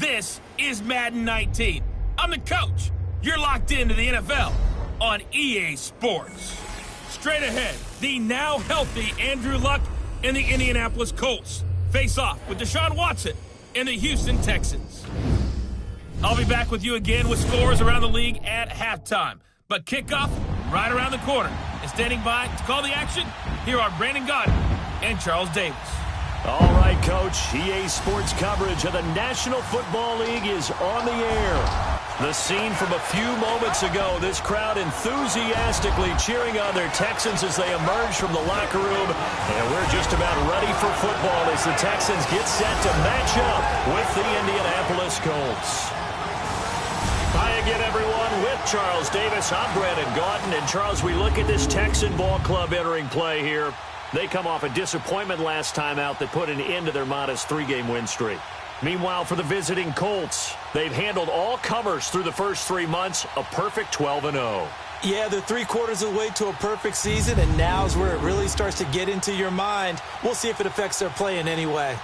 This is Madden 19. I'm the coach. You're locked into the NFL on EA Sports. Straight ahead, the now healthy Andrew Luck and the Indianapolis Colts face off with Deshaun Watson and the Houston Texans. I'll be back with you again with scores around the league at halftime. But kickoff right around the corner. And standing by to call the action, here are Brandon Gaudin and Charles Davis. All right, Coach. EA Sports coverage of the National Football League is on the air. The scene from a few moments ago, this crowd enthusiastically cheering on their Texans as they emerge from the locker room. And we're just about ready for football as the Texans get set to match up with the Indianapolis Colts. Hi again, everyone, with Charles Davis. I'm Brandon Gaudin. And, Charles, we look at this Texan ball club entering play here. They come off a disappointment last time out that put an end to their modest 3-game win streak. Meanwhile, for the visiting Colts, they've handled all comers through the first 3 months, a perfect 12-0. Yeah, they're 3/4 of the way to a perfect season, and now's where it really starts to get into your mind. We'll see if it affects their play in any way.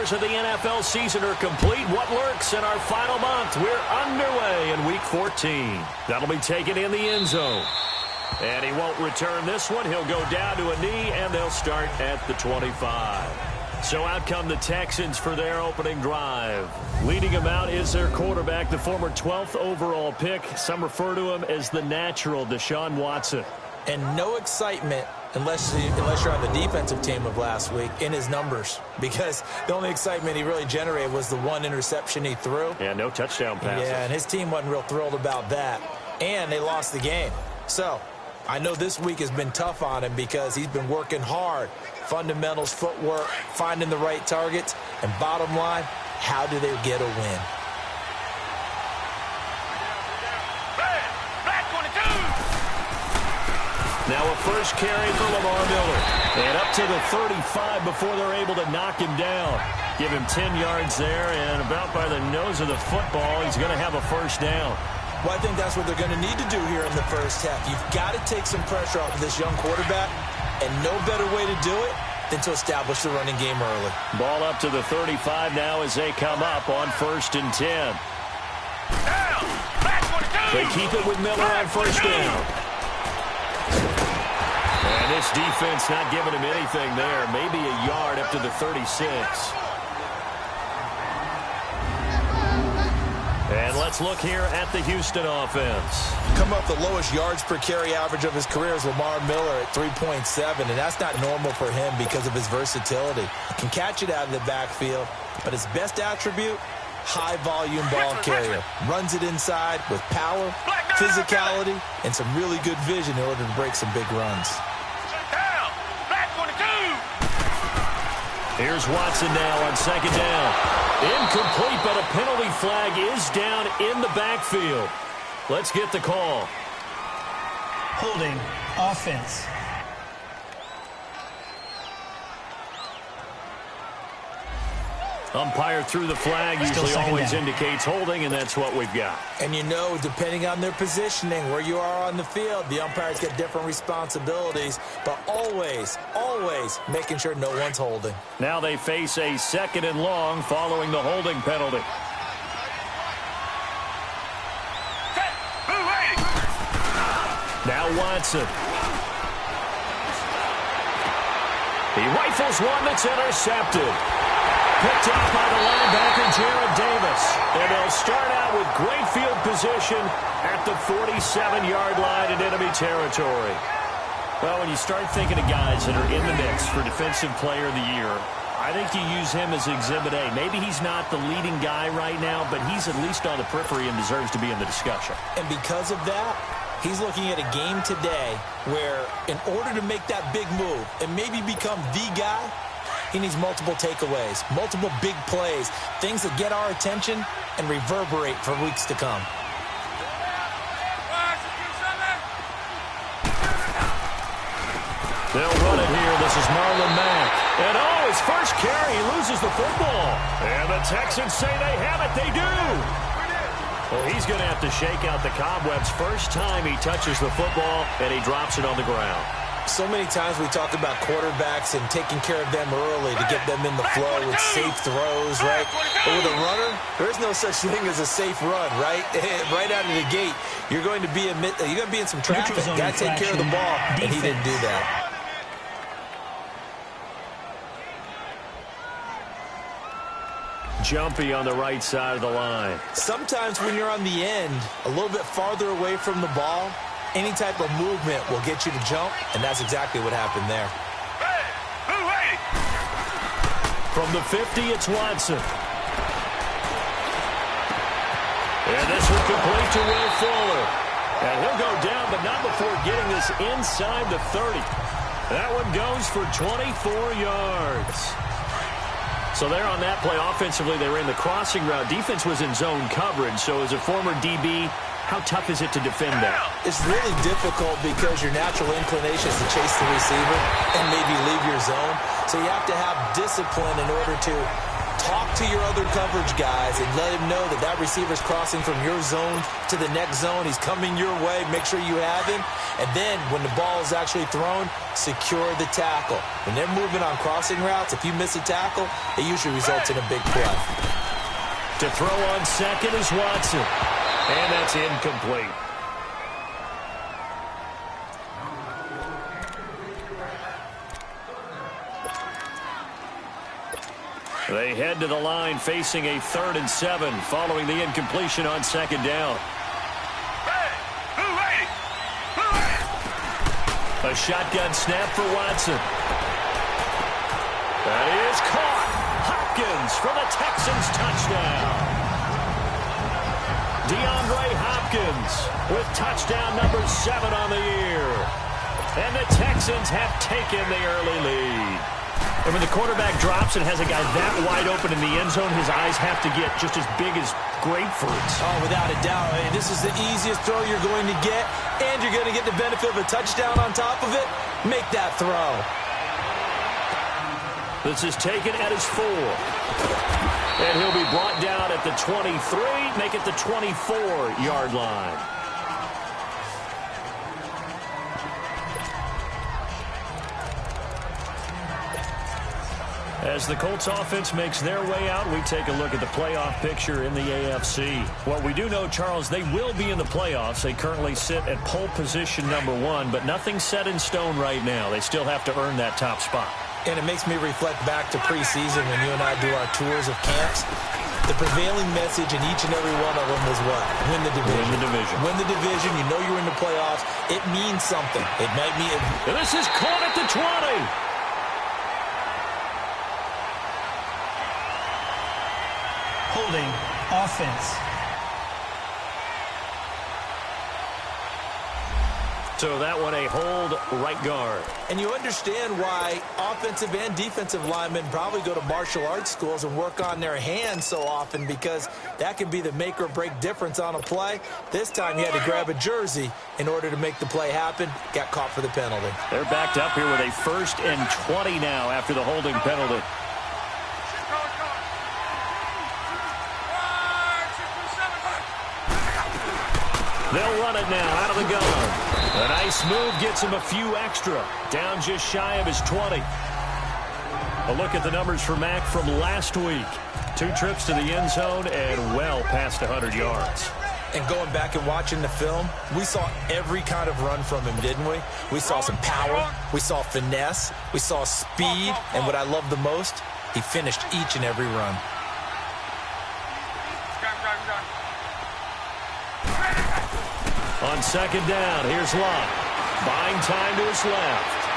Of the NFL season are complete. What lurks in our final month? We're underway in Week 14. That'll be taken in the end zone. And he won't return this one. He'll go down to a knee, and they'll start at the 25. So out come the Texans for their opening drive. Leading them out is their quarterback, the former 12th overall pick. Some refer to him as the natural, Deshaun Watson. And no excitement unless you're on the defensive team of last week in his numbers, because the only excitement he really generated was the one interception he threw. Yeah, no touchdown passes. Yeah, and his team wasn't real thrilled about that, and they lost the game. So I know this week has been tough on him because he's been working hard. Fundamentals, footwork, finding the right targets, and bottom line, how do they get a win? Now a first carry for Lamar Miller. And up to the 35 before they're able to knock him down. Give him 10 yards there, and about by the nose of the football, he's going to have a first down. Well, I think that's what they're going to need to do here in the first half. You've got to take some pressure off of this young quarterback, and no better way to do it than to establish the running game early. Ball up to the 35 now as they come up on 1st and 10. They keep it with Miller on first down. And this defense not giving him anything there. Maybe a yard up to the 36. And let's look here at the Houston offense. Come up the lowest yards per carry average of his career is Lamar Miller at 3.7, and that's not normal for him because of his versatility. Can catch it out of the backfield, but his best attribute, high-volume ball carrier. Runs it inside with power, physicality, and some really good vision in order to break some big runs. Here's Watson now on 2nd down. Incomplete, but a penalty flag is down in the backfield. Let's get the call. Holding offense. Umpire threw the flag, usually always indicates holding, and that's what we've got. And you know, depending on their positioning, where you are on the field, the umpires get different responsibilities, but always, always making sure no one's holding. Now they face a 2nd and long following the holding penalty. Now Watson. He rifles one that's intercepted. Picked up by the linebacker, Jared Davis. And they'll start out with great field position at the 47-yard line in enemy territory. Well, when you start thinking of guys that are in the mix for Defensive Player of the Year, I think you use him as Exhibit A. Maybe he's not the leading guy right now, but he's at least on the periphery and deserves to be in the discussion. And because of that, he's looking at a game today where in order to make that big move and maybe become the guy, he needs multiple takeaways, multiple big plays, things that get our attention and reverberate for weeks to come. They'll run it here. This is Marlon Mack. And his first carry. He loses the football. And the Texans say they have it. They do. Well, he's going to have to shake out the cobwebs first time he touches the football, and he drops it on the ground. So many times we talk about quarterbacks and taking care of them early to get them in the flow with safe throws, right? But with a runner, there is no such thing as a safe run, right? Right out of the gate, you're going to be in some traffic. Got to take care of the ball, and he didn't do that. Jumpy on the right side of the line. Sometimes when you're on the end, a little bit farther away from the ball, any type of movement will get you to jump, and that's exactly what happened there. From the 50, it's Watson. And this will complete to Will Fuller. And he'll go down, but not before getting this inside the 30. That one goes for 24 yards. So there on that play, offensively, they ran the crossing route. Defense was in zone coverage, so as a former DB, how tough is it to defend that? It's really difficult because your natural inclination is to chase the receiver and maybe leave your zone. So you have to have discipline in order to talk to your other coverage guys and let him know that that receiver's crossing from your zone to the next zone. He's coming your way. Make sure you have him. And then when the ball is actually thrown, secure the tackle. When they're moving on crossing routes, if you miss a tackle, it usually results in a big play. To throw on second is Watson. And that's incomplete. They head to the line facing a 3rd and 7 following the incompletion on second down. A shotgun snap for Watson. That is caught. Hopkins for the Texans touchdown. DeAndre Hopkins with touchdown number 7 on the year. And the Texans have taken the early lead. And when the quarterback drops and has a guy that wide open in the end zone, his eyes have to get just as big as grapefruits. Oh, without a doubt. This is the easiest throw you're going to get, and you're going to get the benefit of a touchdown on top of it. Make that throw. This is taken at his 4. And he'll be brought down at the 23, make it the 24-yard line. As the Colts offense makes their way out, we take a look at the playoff picture in the AFC. What we do know, Charles, they will be in the playoffs. They currently sit at pole position number 1, but nothing's set in stone right now. They still have to earn that top spot. And it makes me reflect back to preseason when you and I do our tours of camps. The prevailing message in each and every one of them was what? Win the division. Win the division. Win the division. You know you're in the playoffs. It means something. It might mean... And this is caught at the 20. Holding offense. So that one a hold right guard. And you understand why offensive and defensive linemen probably go to martial arts schools and work on their hands so often, because that can be the make or break difference on a play. This time he had to grab a jersey in order to make the play happen. Got caught for the penalty. They're backed up here with a 1st and 20 now after the holding penalty. They'll run it now out of the gun. A nice move gets him a few extra. Down just shy of his 20. A look at the numbers for Mack from last week. 2 trips to the end zone and well past 100 yards. And going back and watching the film, we saw every kind of run from him, didn't we? We saw some power. We saw finesse. We saw speed. And what I love the most, he finished each and every run. On second down, here's Locke. Buying time to his left.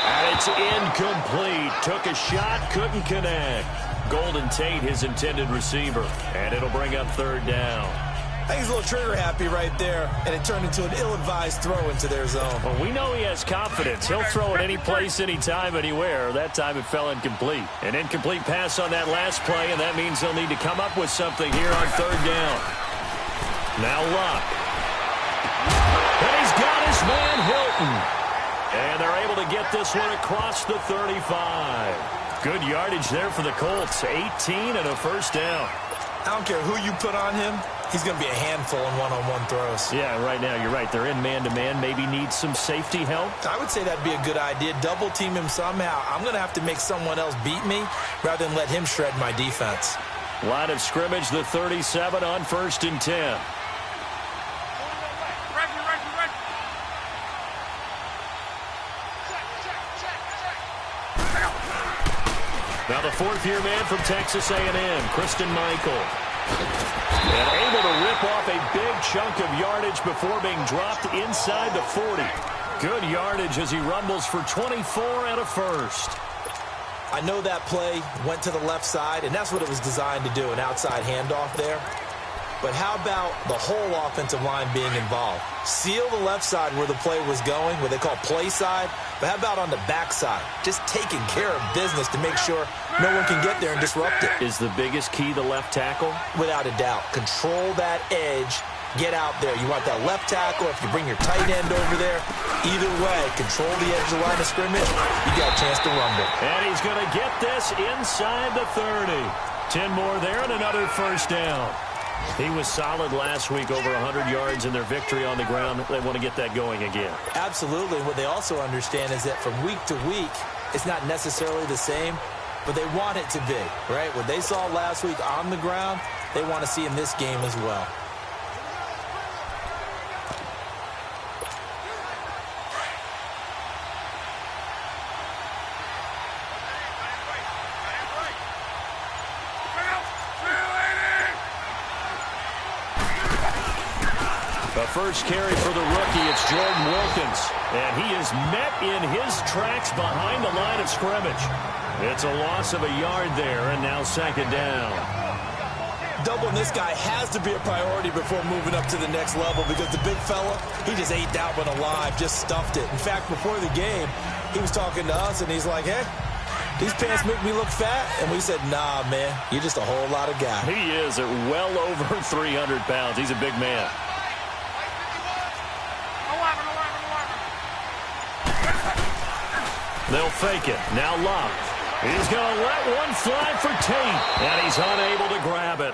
And it's incomplete. Took a shot, couldn't connect. Golden Tate, his intended receiver. And it'll bring up 3rd down. I think he's a little trigger happy right there, and it turned into an ill-advised throw into their zone. Well, we know he has confidence. He'll throw it any place, anytime, anywhere. That time it fell incomplete. An incomplete pass on that last play, and that means they'll need to come up with something here on 3rd down. Now Locke. And he's got his man Hilton. And they're able to get this one across the 35. Good yardage there for the Colts. 18 and a first down. I don't care who you put on him. He's going to be a handful in one-on-one throws. Yeah, right now you're right. They're in man-to-man. Maybe need some safety help. I would say that'd be a good idea. Double team him somehow. I'm going to have to make someone else beat me rather than let him shred my defense. Line of scrimmage, the 37 on 1st and 10. Now the fourth-year man from Texas A&M, Christine Michael. And able to rip off a big chunk of yardage before being dropped inside the 40. Good yardage as he rumbles for 24 and a first. I know that play went to the left side, and that's what it was designed to do, an outside handoff there. But how about the whole offensive line being involved? Seal the left side where the play was going, what they call play side. But how about on the back side? Just taking care of business to make sure no one can get there and disrupt it. Is the biggest key the left tackle? Without a doubt. Control that edge. Get out there. You want that left tackle. If you bring your tight end over there, either way, control the edge of the line of scrimmage. You got a chance to rumble. And he's going to get this inside the 30. 10 more there and another first down. He was solid last week, over 100 yards in their victory on the ground. They want to get that going again. Absolutely. What they also understand is that from week to week, it's not necessarily the same, but they want it to be, right? What they saw last week on the ground, they want to see in this game as well. First carry for the rookie, it's Jordan Wilkins. And he is met in his tracks behind the line of scrimmage. It's a loss of a yard there, and now second down. Doubling this guy has to be a priority before moving up to the next level because the big fella, he just ate that one alive, just stuffed it. In fact, before the game, he was talking to us, and he's like, hey, these pants make me look fat. And we said, nah, man, you're just a whole lot of guy. He is at well over 300 pounds. He's a big man. They'll fake it. Now Love. He's going to let one fly for Tate. And he's unable to grab it.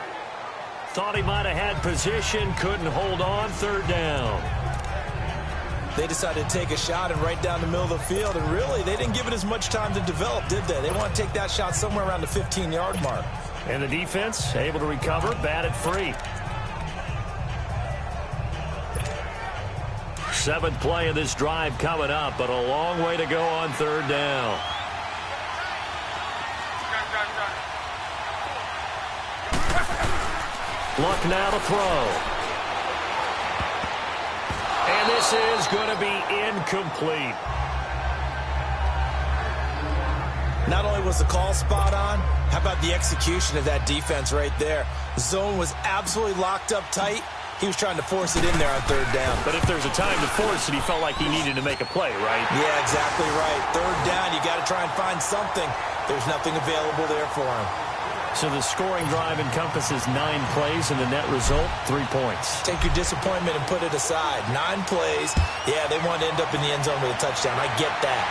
Thought he might have had position. Couldn't hold on. Third down. They decided to take a shot and right down the middle of the field. And really, they didn't give it as much time to develop, did they? They want to take that shot somewhere around the 15-yard mark. And the defense able to recover. Batted free. 7th play of this drive coming up, but a long way to go on third down. Luck now to throw. And this is going to be incomplete. Not only was the call spot on, how about the execution of that defense right there? The zone was absolutely locked up tight. He was trying to force it in there on third down. But if there's a time to force it, he felt like he needed to make a play, right? Yeah, exactly right. Third down, you got to try and find something. There's nothing available there for him. So the scoring drive encompasses 9 plays, and the net result, 3 points. Take your disappointment and put it aside. 9 plays. Yeah, they want to end up in the end zone with a touchdown. I get that.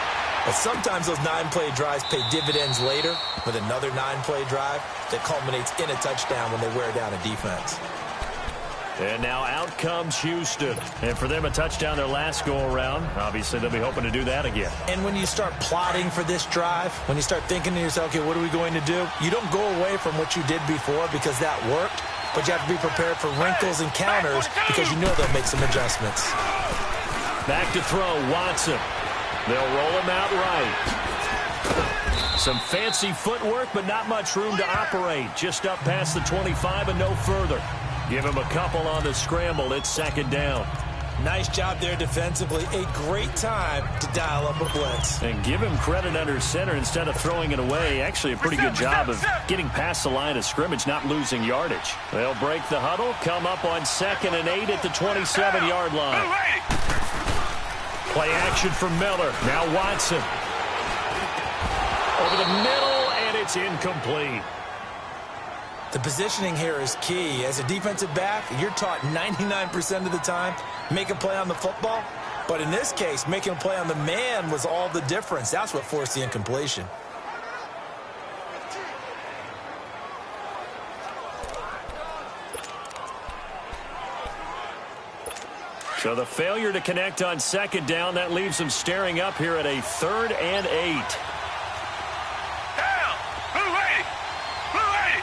But sometimes those 9-play drives pay dividends later with another 9-play drive that culminates in a touchdown when they wear down a defense. And now out comes Houston. And for them, a touchdown their last go-around. Obviously, they'll be hoping to do that again. And when you start plotting for this drive, when you start thinking to yourself, okay, what are we going to do? You don't go away from what you did before because that worked, but you have to be prepared for wrinkles and counters because you know they'll make some adjustments. Back to throw, Watson. They'll roll him out right. Some fancy footwork, but not much room to operate. Just up past the 25 and no further. Give him a couple on the scramble. It's second down. Nice job there defensively. A great time to dial up a blitz. And give him credit under center instead of throwing it away. Actually a pretty good job of getting past the line of scrimmage, not losing yardage. They'll break the huddle, come up on 2nd and 8 at the 27-yard line. Play action for Miller. Now Watson. Over the middle, and it's incomplete. The positioning here is key. As a defensive back, you're taught 99% of the time, make a play on the football. But in this case, making a play on the man was all the difference. That's what forced the incompletion. So the failure to connect on second down, that leaves them staring up here at a 3rd and 8. Down! Blue 80! Blue 80!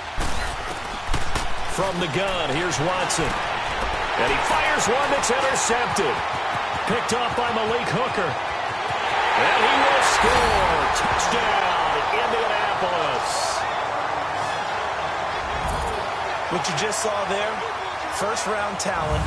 From the gun, here's Watson. And he fires one that's intercepted. Picked off by Malik Hooker. And he will score. Touchdown, Indianapolis. What you just saw there, first-round talent,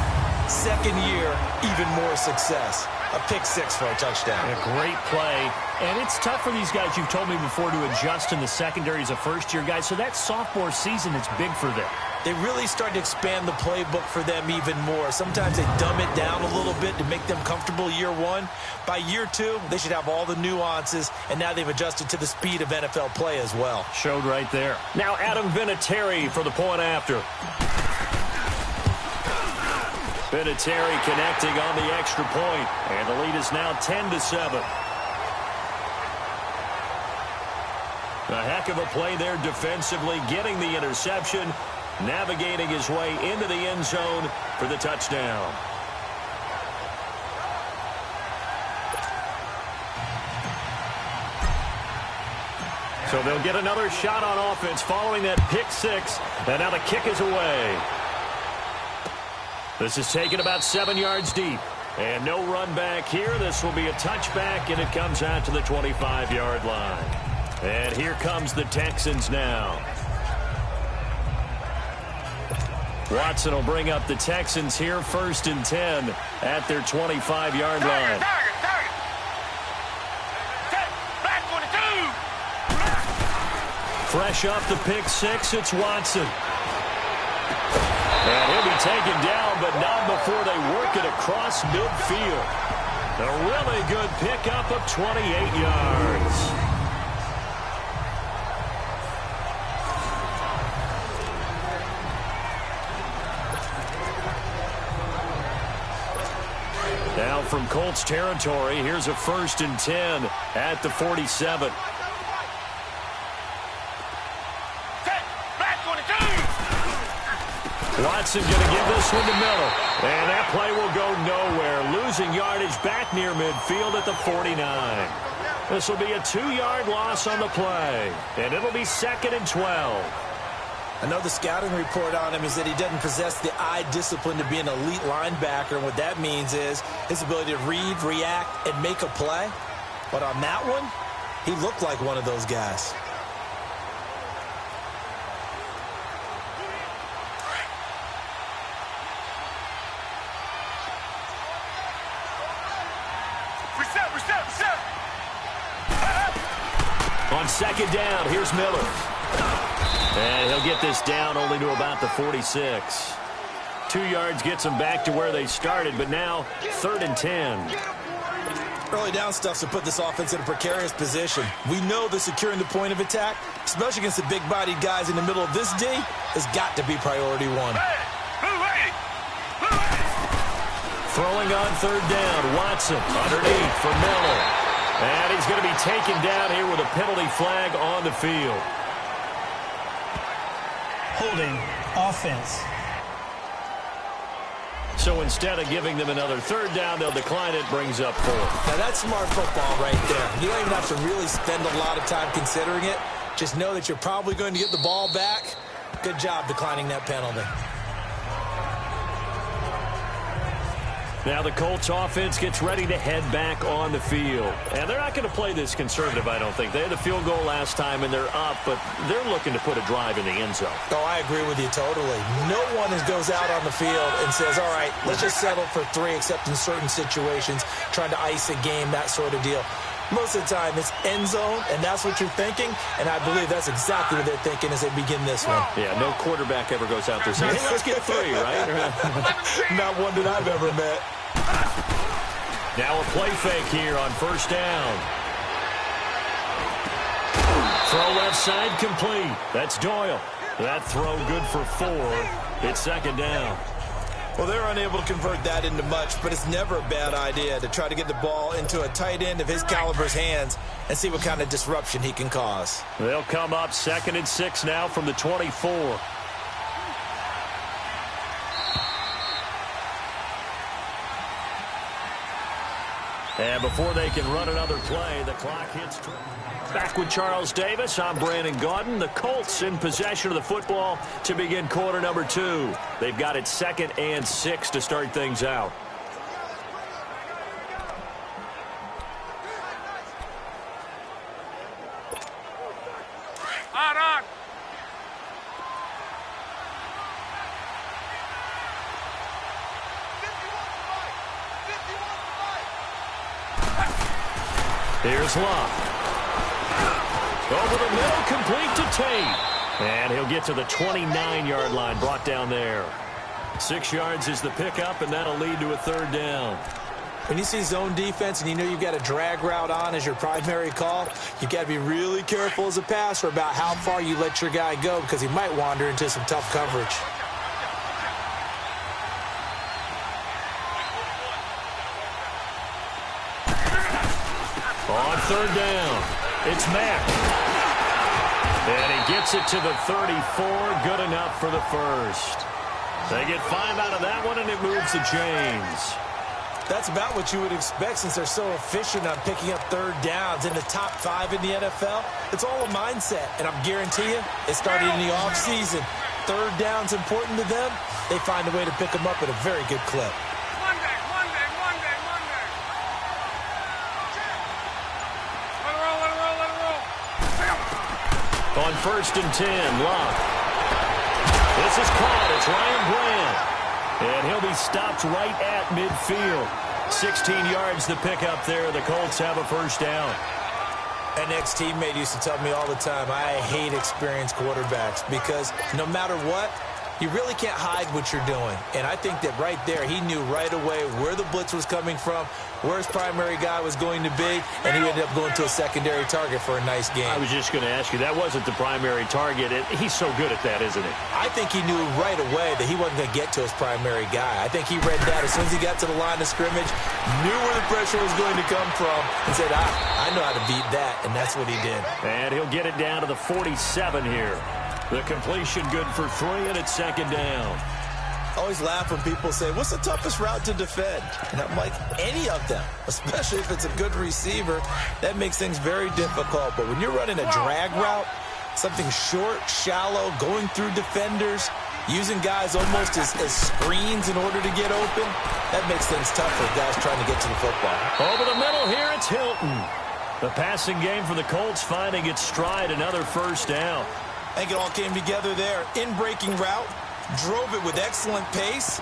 second year, even more success. A pick six for a touchdown. A great play. And it's tough for these guys, you've told me before, to adjust in the secondary as a first-year guy. So that sophomore season, it's big for them. They really start to expand the playbook for them even more. Sometimes they dumb it down a little bit to make them comfortable year one. By year two, they should have all the nuances, and now they've adjusted to the speed of NFL play as well. Showed right there. Now Adam Vinatieri for the point after. Vinatieri connecting on the extra point, and the lead is now 10-7. A heck of a play there defensively, getting the interception, navigating his way into the end zone for the touchdown. So they'll get another shot on offense following that pick six, and now the kick is away. This is taken about 7 yards deep, and no run back here. This will be a touchback, and it comes out to the 25-yard line. And here comes the Texans now. Watson will bring up the Texans here, 1st and 10 at their 25-yard line. Fresh off the pick six, it's Watson. And he'll be taken down, but not before they work it across midfield. A really good pickup of 28 yards. Now from Colts territory, here's a 1st and 10 at the 47. Watson going to give this one to Miller. And that play will go nowhere. Losing yardage back near midfield at the 49. This will be a 2-yard loss on the play. And it'll be 2nd and 12. I know the scouting report on him is that he doesn't possess the eye discipline to be an elite linebacker. And what that means is his ability to read, react, and make a play. But on that one, he looked like one of those guys. On 2nd down, here's Miller. And he'll get this down only to about the 46. 2 yards gets them back to where they started, but now 3rd and 10. Early down stuff to put this offense in a precarious position. We know that securing the point of attack, especially against the big-bodied guys in the middle of this D, has got to be priority one. Throwing on 3rd down, Watson underneath for Miller. And he's going to be taken down here with a penalty flag on the field. Holding offense. So instead of giving them another 3rd down, they'll decline it, brings up 4th. Now that's smart football right there. You don't even have to really spend a lot of time considering it. Just know that you're probably going to get the ball back. Good job declining that penalty. Now the Colts offense gets ready to head back on the field. And they're not going to play this conservative, I don't think. They had the field goal last time, and they're up, but they're looking to put a drive in the end zone. Oh, I agree with you totally. No one goes out on the field and says, all right, let's just settle for 3, except in certain situations, trying to ice a game, that sort of deal. Most of the time, it's end zone, and that's what you're thinking, and I believe that's exactly what they're thinking as they begin this one. Yeah, no quarterback ever goes out there saying, hey, let's get 3, right? Not one that I've ever met. Now a play fake here on 1st down. Throw left side complete. That's Doyle. That throw good for 4. It's 2nd down. Well, they're unable to convert that into much, but it's never a bad idea to try to get the ball into a tight end of his caliber's hands and see what kind of disruption he can cause. They'll come up 2nd and 6 now from the 24. And before they can run another play, the clock hits. Back with Charles Davis, I'm Brandon Gaudin. The Colts in possession of the football to begin quarter number 2. They've got it 2nd and 6 to start things out. On. Here's Love. Over the middle, complete to Tate. And he'll get to the 29-yard line, brought down there. 6 yards is the pickup, and that'll lead to a 3rd down. When you see zone defense and you know you've got a drag route on as your primary call, you've got to be really careful as a passer about how far you let your guy go because he might wander into some tough coverage. On 3rd down, it's Mack. And he gets it to the 34, good enough for the first. They get 5 out of that one, and it moves the chains. That's about what you would expect since they're so efficient on picking up 3rd downs in the top 5 in the NFL. It's all a mindset, and I'm guarantee you it started in the offseason. 3rd down's important to them. They find a way to pick them up at a very good clip. Monday. Let it roll. On 1st and 10, Love. This is caught. It's Ryan Bland. And he'll be stopped right at midfield. 16 yards to pick up there. The Colts have a 1st down. An ex-teammate used to tell me all the time, I hate experienced quarterbacks because no matter what, you really can't hide what you're doing. And I think that right there, he knew right away where the blitz was coming from, where his primary guy was going to be, and he ended up going to a secondary target for a nice game. I was just going to ask you, that wasn't the primary target. He's so good at that, isn't he? I think he knew right away that he wasn't going to get to his primary guy. I think he read that as soon as he got to the line of scrimmage, knew where the pressure was going to come from, and said, I know how to beat that, and that's what he did. And he'll get it down to the 47 here. The completion good for 3, and it's 2nd down. I always laugh when people say, what's the toughest route to defend? And I'm like, any of them, especially if it's a good receiver. That makes things very difficult. But when you're running a drag route, something short, shallow, going through defenders, using guys almost as screens in order to get open, that makes things tough for guys trying to get to the football. Over the middle here, it's Hilton. The passing game for the Colts finding its stride, another 1st down. I think it all came together there. In-breaking route, drove it with excellent pace.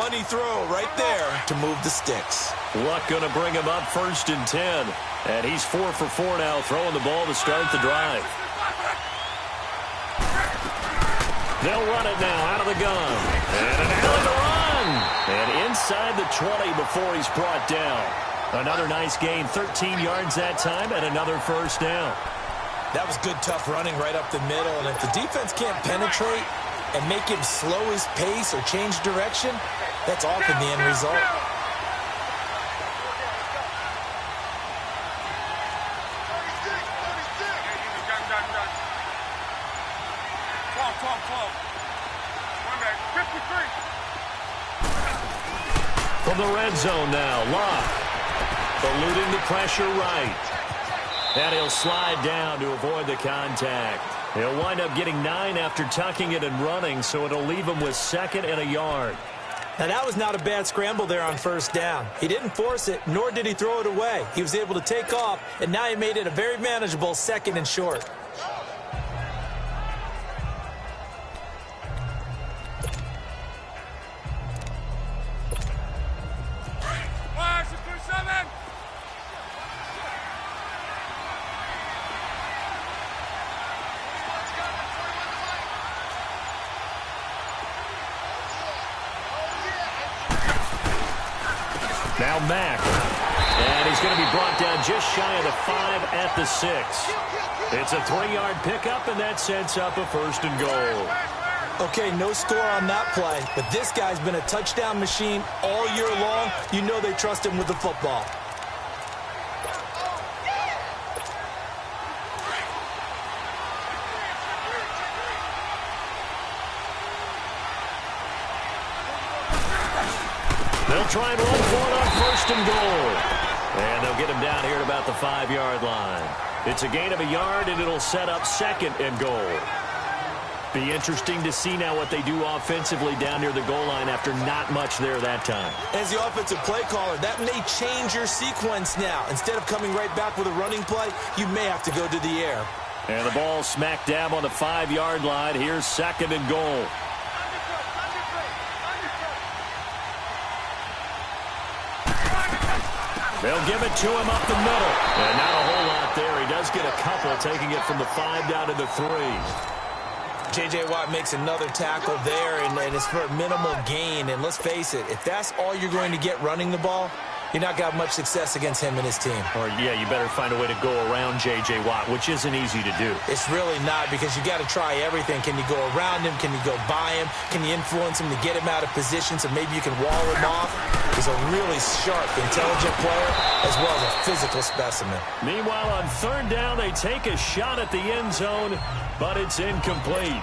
Money throw right there to move the sticks. Luck going to bring him up 1st and 10. And he's 4 for 4 now, throwing the ball to start the drive. They'll run it now out of the gun. And an alley to run. And inside the 20 before he's brought down. Another nice gain, 13 yards that time, and another 1st down. That was good, tough running right up the middle. And if the defense can't penetrate and make him slow his pace or change direction, that's often the end result. From the red zone now, Love. Eluding the pressure right. And he'll slide down to avoid the contact. He'll wind up getting 9 after tucking it and running, so it'll leave him with 2nd and a yard. Now, that was not a bad scramble there on 1st down. He didn't force it, nor did he throw it away. He was able to take off, and now he made it a very manageable 2nd and short. Now Mack. And he's going to be brought down just shy of the 5 at the 6. It's a 3-yard pickup, and that sets up a 1st and goal. Okay, no score on that play, but this guy's been a touchdown machine all year long. You know they trust him with the football. They'll try and run for it on 1st and goal. And they'll get him down here at about the 5-yard line. It's a gain of a yard, and it'll set up 2nd and goal. Be interesting to see now what they do offensively down near the goal line after not much there that time. As the offensive play caller, that may change your sequence now. Instead of coming right back with a running play, you may have to go to the air. And the ball smack dab on the 5-yard line. Here's 2nd and goal. They'll give it to him up the middle. And not a whole lot there. He does get a couple, taking it from the 5 down to the 3. J.J. Watt makes another tackle there, and it's for a minimal gain. And let's face it, if that's all you're going to get running the ball, you're not got much success against him and his team. Or, yeah, you better find a way to go around J.J. Watt, which isn't easy to do. It's really not, because you got to try everything. Can you go around him? Can you go by him? Can you influence him to get him out of position so maybe you can wall him off? He's a really sharp, intelligent player as well as a physical specimen. Meanwhile, on 3rd down, they take a shot at the end zone, but it's incomplete.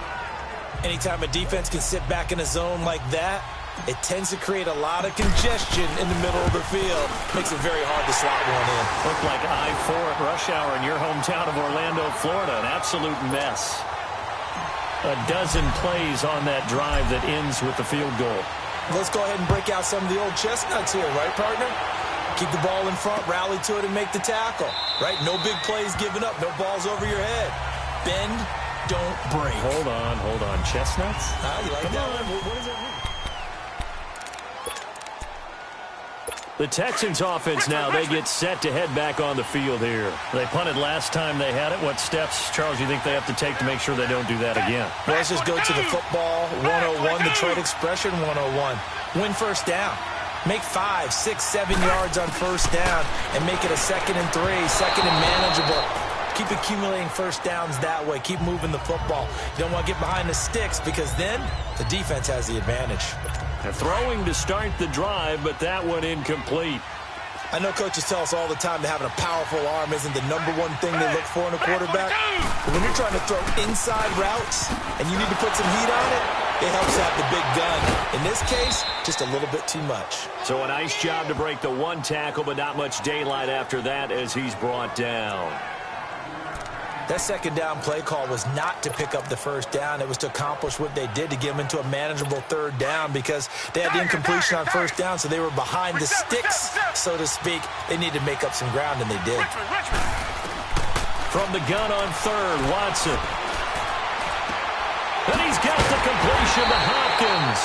Anytime a defense can sit back in a zone like that, it tends to create a lot of congestion in the middle of the field. Makes it very hard to slot one in. Looked like I-4 at rush hour in your hometown of Orlando, Florida. An absolute mess. A dozen plays on that drive that ends with the field goal. Let's go ahead and break out some of the old chestnuts here, right, partner? Keep the ball in front, rally to it, and make the tackle, right? No big plays given up, no balls over your head. Bend, don't break. Hold on. Chestnuts? You like that? What does that mean? The Texans offense now, they get set to head back on the field here. They punted last time they had it. What steps, Charles, you think they have to take to make sure they don't do that again? Well, let's just go to the football 101, the trade expression 101. Win first down. Make 5, 6, 7 yards on first down and make it a 2nd and 3, 2nd and manageable. Keep accumulating first downs that way. Keep moving the football. You don't want to get behind the sticks because then the defense has the advantage. They're throwing to start the drive, but that one incomplete. I know coaches tell us all the time that having a powerful arm isn't the #1 thing they look for in a quarterback. But when you're trying to throw inside routes and you need to put some heat on it, it helps to have the big gun. In this case, just a little bit too much. So a nice job to break the 1 tackle, but not much daylight after that as he's brought down. That 2nd down play call was not to pick up the first down. It was to accomplish what they did, to get them into a manageable 3rd down, because they had the incompletion on first down, so they were behind the sticks, so to speak. They needed to make up some ground, and they did. From the gun on 3rd, Watson. And he's got the completion to Hopkins.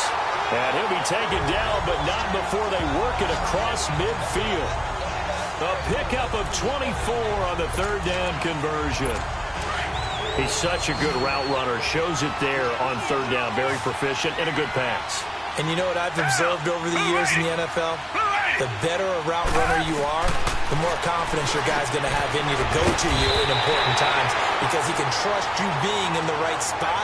And he'll be taken down, but not before they work it across midfield. A pickup of 24 on the 3rd down conversion. He's such a good route runner. Shows it there on 3rd down. Very proficient and a good pass. And you know what I've observed over the years in the NFL? The better a route runner you are, the more confidence your guy's going to have in you to go to you in important times, because he can trust you being in the right spot,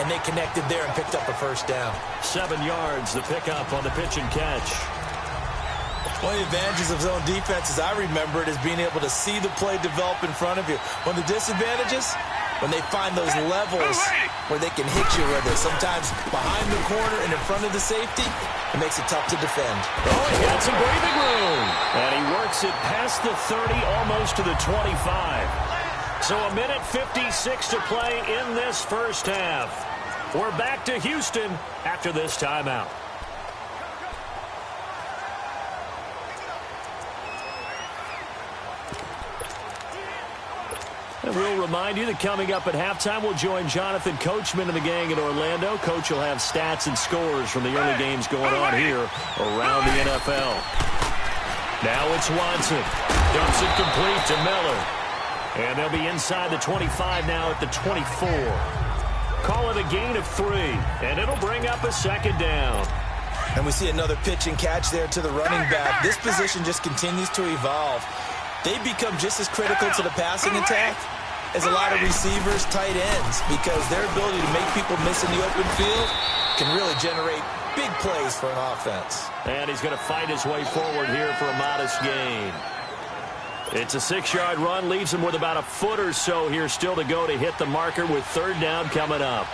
and they connected there and picked up a first down. 7 yards, the pickup on the pitch and catch. One of the advantages of zone defense, as I remember it, is being able to see the play develop in front of you. One of the disadvantages, when they find those levels where they can hit you with it. Sometimes behind the corner and in front of the safety, it makes it tough to defend. Oh, he got some breathing room. And he works it past the 30, almost to the 25. So a minute 56 to play in this first half. We're back to Houston after this timeout. And we'll remind you that coming up at halftime, we'll join Jonathan Coachman and the gang in Orlando. Coach will have stats and scores from the early games going on here around the NFL. Now it's Watson. Dumps it complete to Miller. And they'll be inside the 25 now at the 24. Call it a gain of 3, and it'll bring up a 2nd down. And we see another pitch and catch there to the running back. This position just continues to evolve. They become just as critical to the passing attack as a lot of receivers, tight ends, because their ability to make people miss in the open field can really generate big plays for an offense. And he's going to fight his way forward here for a modest gain. It's a 6-yard run, leaves him with about a foot or so here still to go to hit the marker with 3rd down coming up.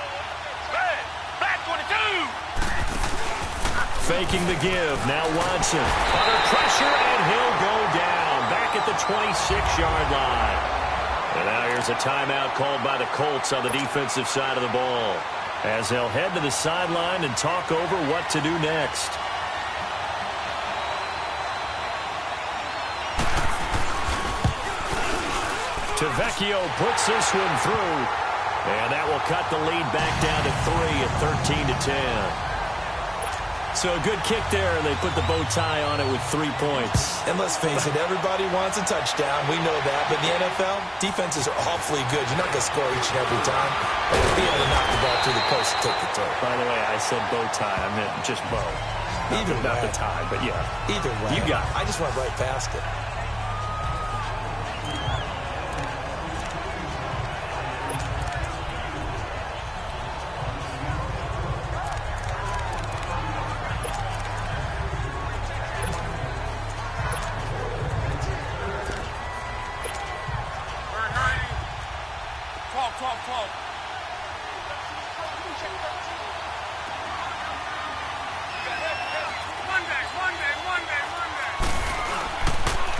Faking the give. Now Watson under pressure, and he'll go down. at the 26-yard line. And now here's a timeout called by the Colts on the defensive side of the ball, as they'll head to the sideline and talk over what to do next. Tavecchio puts this one through, and that will cut the lead back down to 3 at 13-10. So a good kick there, and they put the bow tie on it with 3 points. And let's face it, everybody wants a touchdown. We know that. But in the NFL, defenses are awfully good. You're not going to score each and every time. But be able to knock the ball through the post and take the throw. By the way, I said bow tie. I meant just bow. Not the tie, but yeah. Either way. You got it. I just went right past it.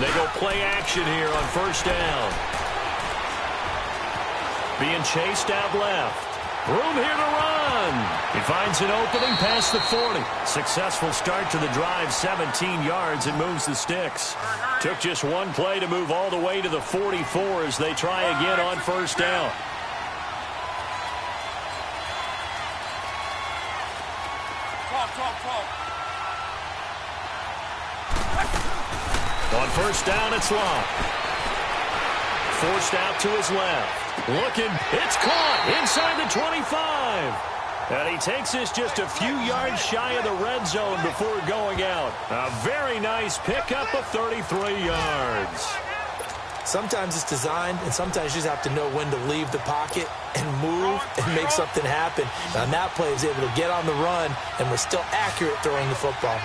They go play action here on first down. Being chased out left. Room here to run. He finds an opening past the 40. Successful start to the drive, 17 yards, and moves the sticks. Took just one play to move all the way to the 44 as they try again on first down. On first down, it's long. Forced out to his left. Looking, it's caught inside the 25. And he takes this just a few yards shy of the red zone before going out. A very nice pickup of 33 yards. Sometimes it's designed, and sometimes you just have to know when to leave the pocket and move and make something happen. Now, on that play, he was able to get on the run and was still accurate throwing the football.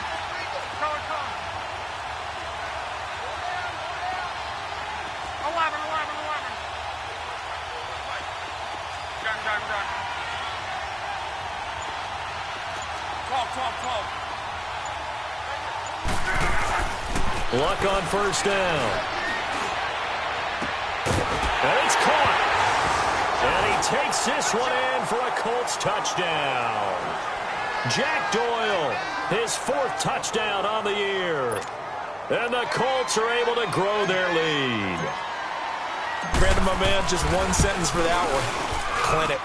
Luck on first down. And it's caught. And he takes this one in for a Colts touchdown. Jack Doyle, his 4th touchdown on the year. And the Colts are able to grow their lead. Brandon, my man, just one sentence for that one. Clinic.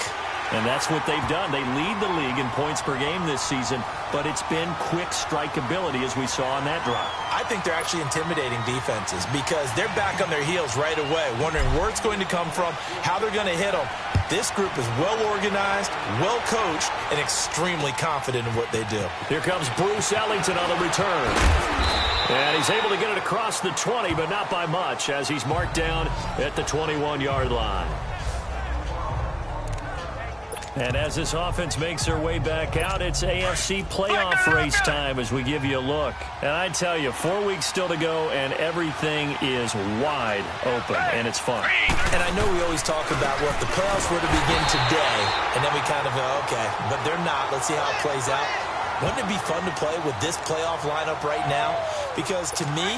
And that's what they've done. They lead the league in points per game this season, but it's been quick strikeability as we saw on that drive. I think they're actually intimidating defenses because they're back on their heels right away, wondering where it's going to come from, how they're going to hit them. This group is well-organized, well-coached, and extremely confident in what they do. Here comes Bruce Ellington on the return. And he's able to get it across the 20, but not by much, as he's marked down at the 21-yard line. And as this offense makes their way back out, it's AFC playoff race time as we give you a look. And I tell you, 4 weeks still to go, and everything is wide open, and it's fun. And I know we always talk about, well, if the playoffs were to begin today, and then we kind of go, okay, but they're not. Let's see how it plays out. Wouldn't it be fun to play with this playoff lineup right now? Because to me,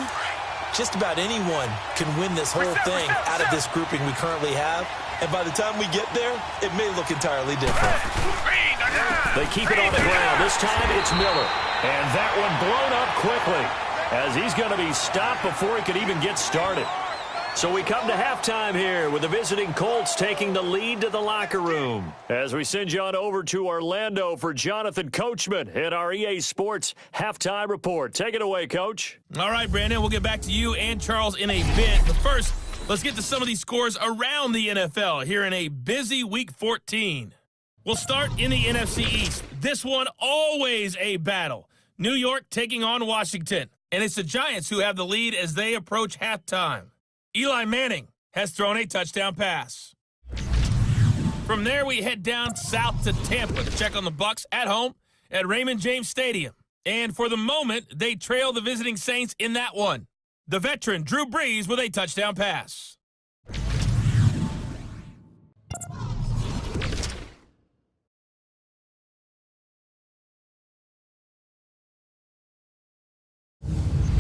just about anyone can win this whole thing out of this grouping we currently have. And by the time we get there, it may look entirely different. They keep it on the ground. This time it's Miller. And that one blown up quickly as he's going to be stopped before he could even get started. So we come to halftime here with the visiting Colts taking the lead to the locker room. As we send you on over to Orlando for Jonathan Coachman in our EA Sports Halftime Report. Take it away, Coach. All right, Brandon, we'll get back to you and Charles in a bit. But first, let's get to some of these scores around the NFL here in a busy Week 14. We'll start in the NFC East. This one always a battle. New York taking on Washington. And it's the Giants who have the lead as they approach halftime. Eli Manning has thrown a touchdown pass. From there, we head down south to Tampa to check on the Bucs at home at Raymond James Stadium. And for the moment, they trail the visiting Saints in that one. The veteran Drew Brees with a touchdown pass.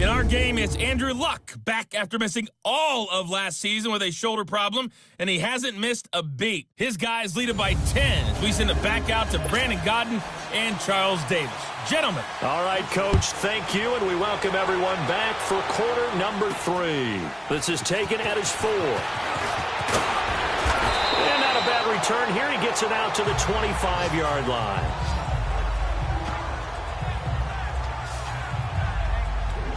In our game, it's Andrew Luck, back after missing all of last season with a shoulder problem, and he hasn't missed a beat. His guys lead it by 10 as we send it back out to Brandon Godden and Charles Davis. Gentlemen. All right, Coach, thank you, and we welcome everyone back for quarter number 3. This is taken at his 4. And not a bad return here. He gets it out to the 25-yard line.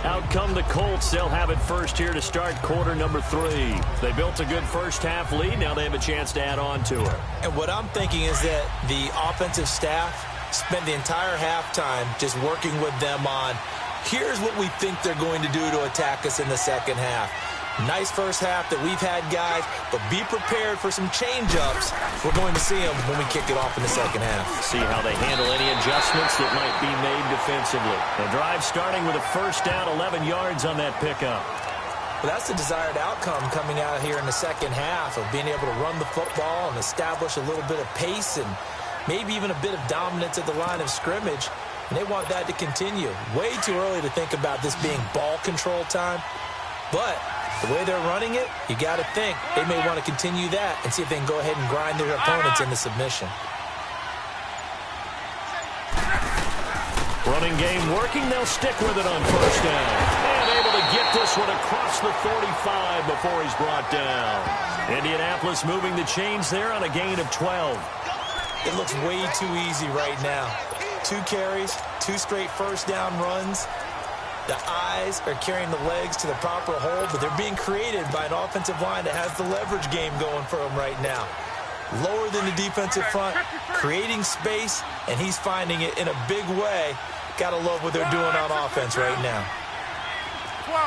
Out come the Colts. They'll have it first here to start quarter number 3. They built a good first-half lead. Now they have a chance to add on to it. And what I'm thinking is that the offensive staff spent the entire halftime just working with them on, here's what we think they're going to do to attack us in the second half. Nice first half that we've had, guys, but be prepared for some change-ups. We're going to see them when we kick it off in the second half. See how they handle any adjustments that might be made defensively. The drive starting with a first down, 11 yards on that pickup. Well, that's the desired outcome coming out here in the second half of being able to run the football and establish a little bit of pace and maybe even a bit of dominance at the line of scrimmage. And they want that to continue. Way too early to think about this being ball control time, but the way they're running it, you got to think they may want to continue that and see if they can go ahead and grind their opponents into submission. Running game working. They'll stick with it on first down. And able to get this one across the 45 before he's brought down. Indianapolis moving the chains there on a gain of 12. It looks way too easy right now. 2 carries, 2 straight first down runs. The eyes are carrying the legs to the proper hole, but they're being created by an offensive line that has the leverage game going for them right now. Lower than the defensive front, creating space, and he's finding it in a big way. Got to love what they're doing on offense right now. 12,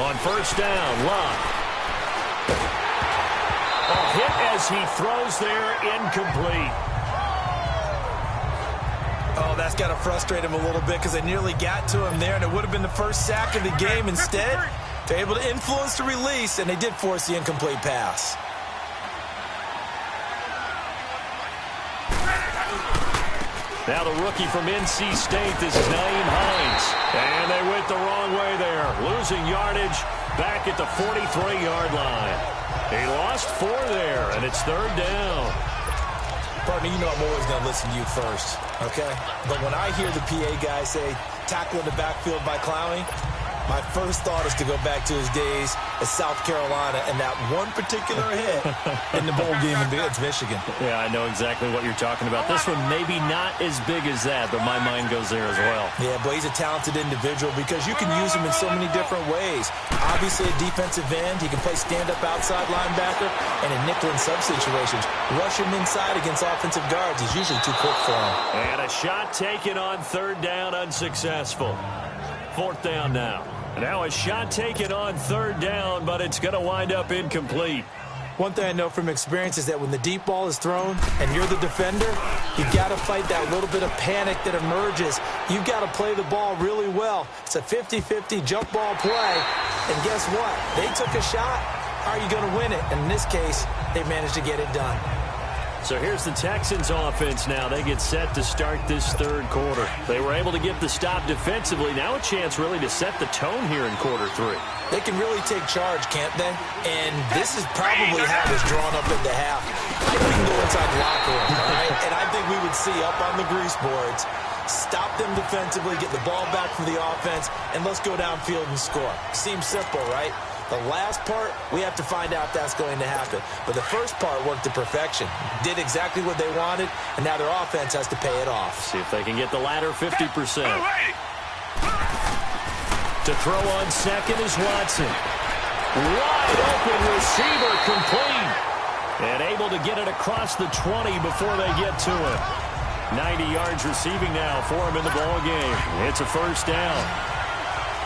11. On first down, Luck. A hit as he throws there, incomplete. Oh, that's got to frustrate him a little bit because they nearly got to him there, and it would have been the first sack of the game. Instead, they're able to influence the release, and they did force the incomplete pass. Now the rookie from NC State, this is Naeem Hines. And they went the wrong way there. Losing yardage back at the 43-yard line. He lost 4 there, and it's third down. Partner, you know I'm always going to listen to you first, okay? But when I hear the PA guy say, tackle in the backfield by Clowney, my first thought is to go back to his days at South Carolina and that one particular hit in the bowl game against Michigan. Yeah, I know exactly what you're talking about. This one maybe not as big as that, but my mind goes there as well. Yeah, but he's a talented individual because you can use him in so many different ways. Obviously, a defensive end. He can play stand-up outside linebacker and in nickel and sub situations. Rush him inside against offensive guards. He's usually too quick for him. And a shot taken on third down, unsuccessful. Fourth down now. Now a shot taken on third down, but it's going to wind up incomplete. One thing I know from experience is that when the deep ball is thrown and you're the defender, you've got to fight that little bit of panic that emerges. You've got to play the ball really well. It's a 50-50 jump ball play. And guess what? They took a shot. How are you going to win it? And in this case, they managed to get it done. So here's the Texans offense now. They get set to start this third quarter. They were able to get the stop defensively. Now a chance really to set the tone here in quarter 3. They can really take charge, can't they? And this is probably how it was drawn up at the half. I think we can go inside the locker room, all right? And I think we would see up on the grease boards, stop them defensively, get the ball back for the offense, and let's go downfield and score. Seems simple, right? The last part, we have to find out that's going to happen. But the first part worked to perfection. Did exactly what they wanted, and now their offense has to pay it off. See if they can get the latter 50%. To throw on second is Watson. Wide open receiver complete. And able to get it across the 20 before they get to it. 90 yards receiving now for him in the ball game. It's a first down.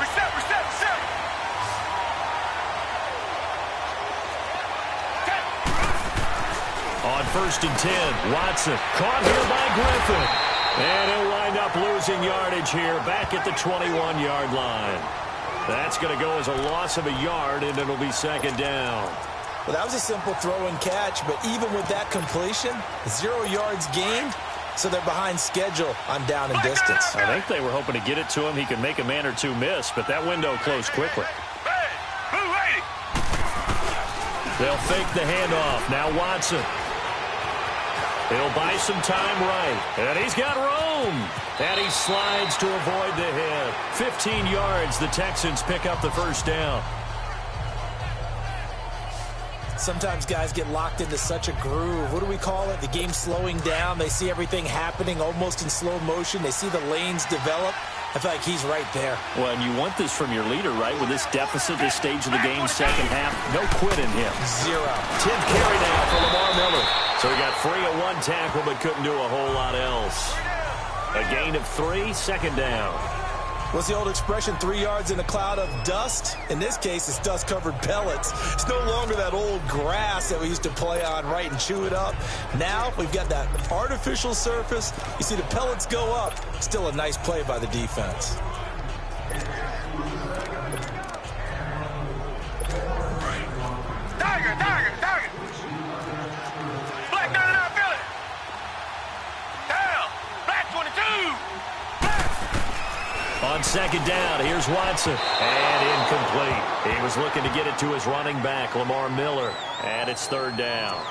Reset. On first and 10, Watson caught here by Griffin. And he'll wind up losing yardage here back at the 21-yard line. That's going to go as a loss of a yard, and it'll be second down. Well, that was a simple throw and catch, but even with that completion, 0 yards gained, so they're behind schedule on down and distance. I think they were hoping to get it to him. He could make a man or two miss, but that window closed quickly. They'll fake the handoff. Now Watson. He'll buy some time right. And he's got room. And he slides to avoid the hit. 15 yards. The Texans pick up the first down. Sometimes guys get locked into such a groove. What do we call it? The game slowing down. They see everything happening almost in slow motion. They see the lanes develop. I feel like he's right there. Well, and you want this from your leader, right? With this deficit, this stage of the game, second half, no quit in him. 0. 10th carry now for Lamar Miller. So he got free of one tackle, but couldn't do a whole lot else. A gain of 3, second down. What's the old expression, 3 yards in a cloud of dust? In this case, it's dust-covered pellets. It's no longer that old grass that we used to play on, right, and chew it up. Now we've got that artificial surface. You see the pellets go up. Still a nice play by the defense. Tiger. Black 99 Philly. Down. Black 22. On second down, here's Watson. And incomplete. He was looking to get it to his running back, Lamar Miller. And it's third down.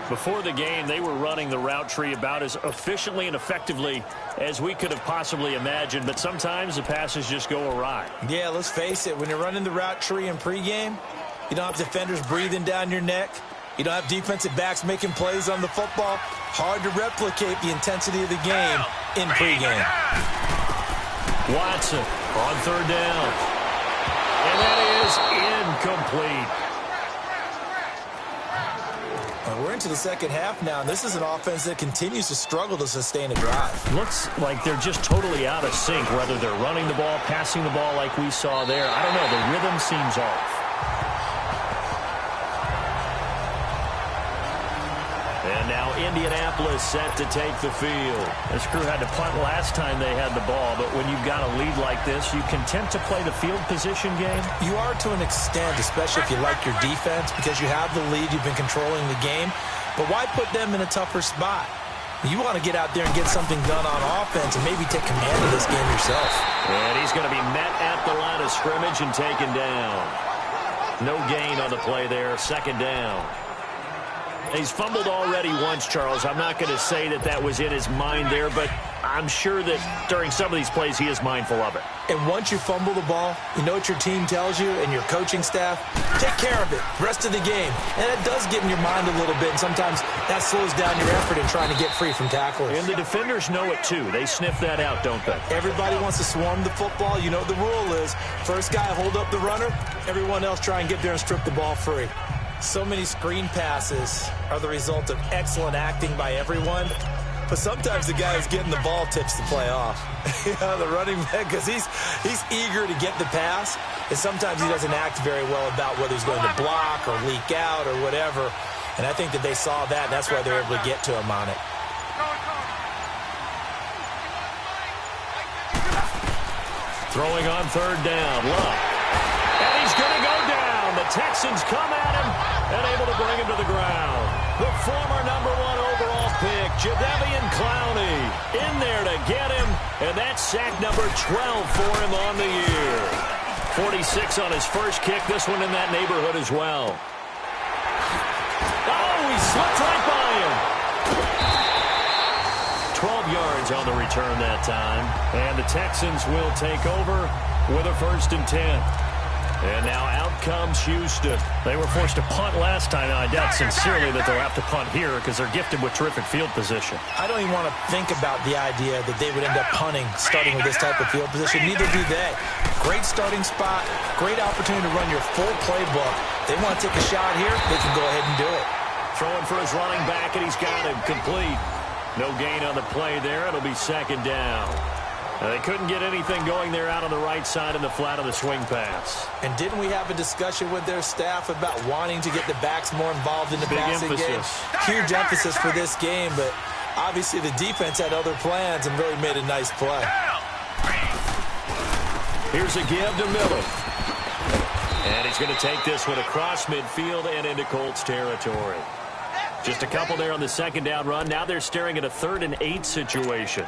Before the game, they were running the route tree about as efficiently and effectively as we could have possibly imagined. But sometimes the passes just go awry. Yeah, let's face it. When you're running the route tree in pregame, you don't have defenders breathing down your neck. You don't have defensive backs making plays on the football. Hard to replicate the intensity of the game in pregame. Watson on third down. And that is incomplete. We're into the second half now, and this is an offense that continues to struggle to sustain a drive. Looks like they're just totally out of sync, whether they're running the ball, passing the ball like we saw there. I don't know. The rhythm seems off. And now Indianapolis set to take the field. This crew had to punt last time they had the ball, but when you've got a lead like this, you content to play the field position game? You are to an extent, especially if you like your defense, because you have the lead, you've been controlling the game. But why put them in a tougher spot? You want to get out there and get something done on offense and maybe take command of this game yourself. And he's going to be met at the line of scrimmage and taken down. No gain on the play there, second down. He's fumbled already once, Charles. I'm not going to say that that was in his mind there, but I'm sure that during some of these plays he is mindful of it. And once you fumble the ball, you know what your team tells you and your coaching staff? Take care of it. Rest of the game. And it does get in your mind a little bit, and sometimes that slows down your effort in trying to get free from tacklers. And the defenders know it, too. They sniff that out, don't they? Everybody wants to swarm the football. You know what the rule is. First guy hold up the runner. Everyone else try and get there and strip the ball free. So many screen passes are the result of excellent acting by everyone. But sometimes the guy who's getting the ball tips the play off. The running back, because he's eager to get the pass. And sometimes he doesn't act very well about whether he's going to block or leak out or whatever. And I think that they saw that. That's why they're able to get to him on it. Throwing on third down. Luck. And he's going to go down. The Texans come at him and able to bring him to the ground. The former #1 overall pick, Jadeveon Clowney, in there to get him. And that's sack number 12 for him on the year. 46 on his first kick. This one in that neighborhood as well. Oh, he slipped right by him. 12 yards on the return that time. And the Texans will take over with a 1st and 10. And now out comes Houston. They were forced to punt last time. Now, I doubt sincerely that they'll have to punt here because they're gifted with terrific field position. I don't even want to think about the idea that they would end up punting starting with this type of field position. Neither do they. Great starting spot. Great opportunity to run your full playbook. They want to take a shot here. They can go ahead and do it. Throwing for his running back, and he's got him complete. No gain on the play there. It'll be second down. They couldn't get anything going there out on the right side in the flat of the swing pass. And didn't we have a discussion with their staff about wanting to get the backs more involved in the passing game? Huge emphasis for this game, but obviously the defense had other plans and really made a nice play. Here's a give to Miller. And he's going to take this one across midfield and into Colts territory. Just a couple there on the second down run. Now they're staring at a 3rd and 8 situation.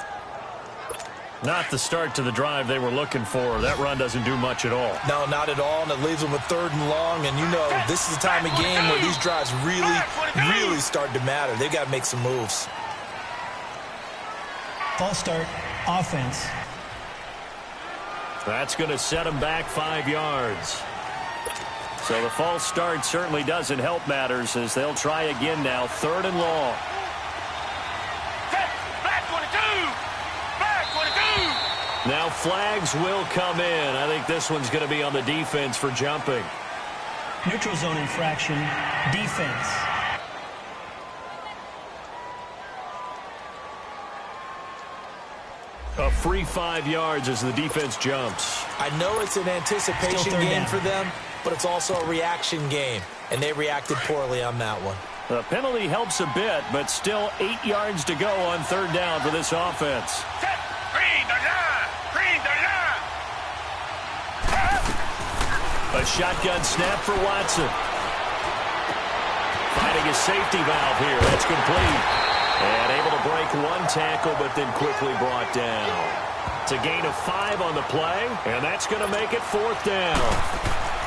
Not the start to the drive they were looking for. That run doesn't do much at all. No, not at all, and it leaves them with 3rd and long. And, you know, this is the time of game where these drives really start to matter. They've got to make some moves. False start, offense. That's going to set them back 5 yards. So the false start certainly doesn't help matters as they'll try again now. 3rd and long. Back 22. Back 22. Now flags will come in. I think this one's going to be on the defense for jumping. Neutral zone infraction, defense. A free 5 yards as the defense jumps. I know it's an anticipation game for them, but it's also a reaction game, and they reacted poorly on that one. The penalty helps a bit, but still 8 yards to go on 3rd down for this offense. Set. Green the line. Green the line. A shotgun snap for Watson. Finding his safety valve here. That's complete. And able to break 1 tackle, but then quickly brought down. It's a gain of 5 on the play, and that's going to make it 4th down.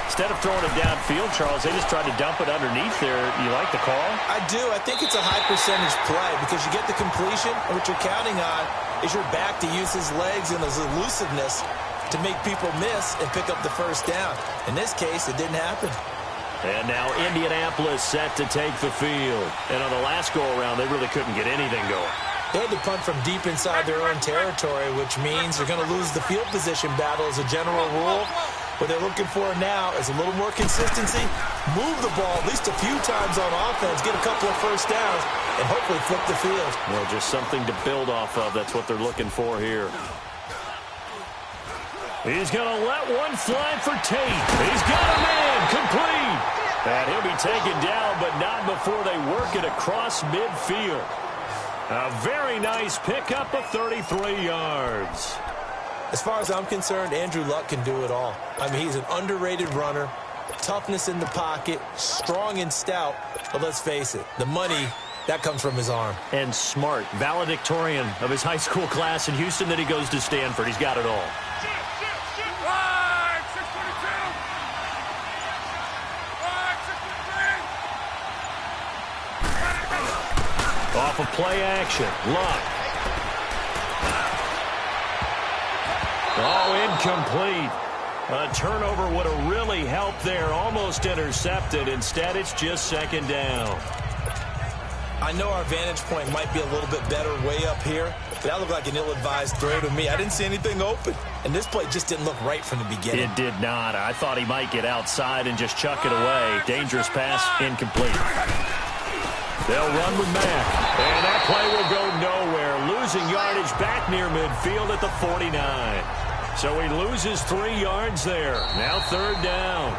Instead of throwing it downfield, Charles, they just tried to dump it underneath there. You like the call? I do. I think it's a high percentage play because you get the completion, and what you're counting on is your back to use his legs and his elusiveness to make people miss and pick up the 1st down. In this case, it didn't happen. And now Indianapolis set to take the field. And on the last go-around, they really couldn't get anything going. They had to punt from deep inside their own territory, which means they're going to lose the field position battle as a general rule. What they're looking for now is a little more consistency, move the ball at least a few times on offense, get a couple of 1st downs, and hopefully flip the field. Well, just something to build off of. That's what they're looking for here. He's going to let one fly for Tate. He's got a man complete. And he'll be taken down, but not before they work it across midfield. A very nice pickup of 33 yards. As far as I'm concerned, Andrew Luck can do it all. I mean, he's an underrated runner, toughness in the pocket, strong and stout. But let's face it, the money, that comes from his arm. And smart, valedictorian of his high school class in Houston. Then he goes to Stanford. He's got it all. Off of play action. Luck. Oh, incomplete. A turnover would have really helped there. Almost intercepted. Instead, it's just 2nd down. I know our vantage point might be a little bit better way up here, but that looked like an ill-advised throw to me. I didn't see anything open, and this play just didn't look right from the beginning. It did not. I thought he might get outside and just chuck it away. Dangerous pass, incomplete. They'll run with Mack, and that play will go nowhere. Losing yardage back near midfield at the 49. So he loses 3 yards there. Now 3rd down.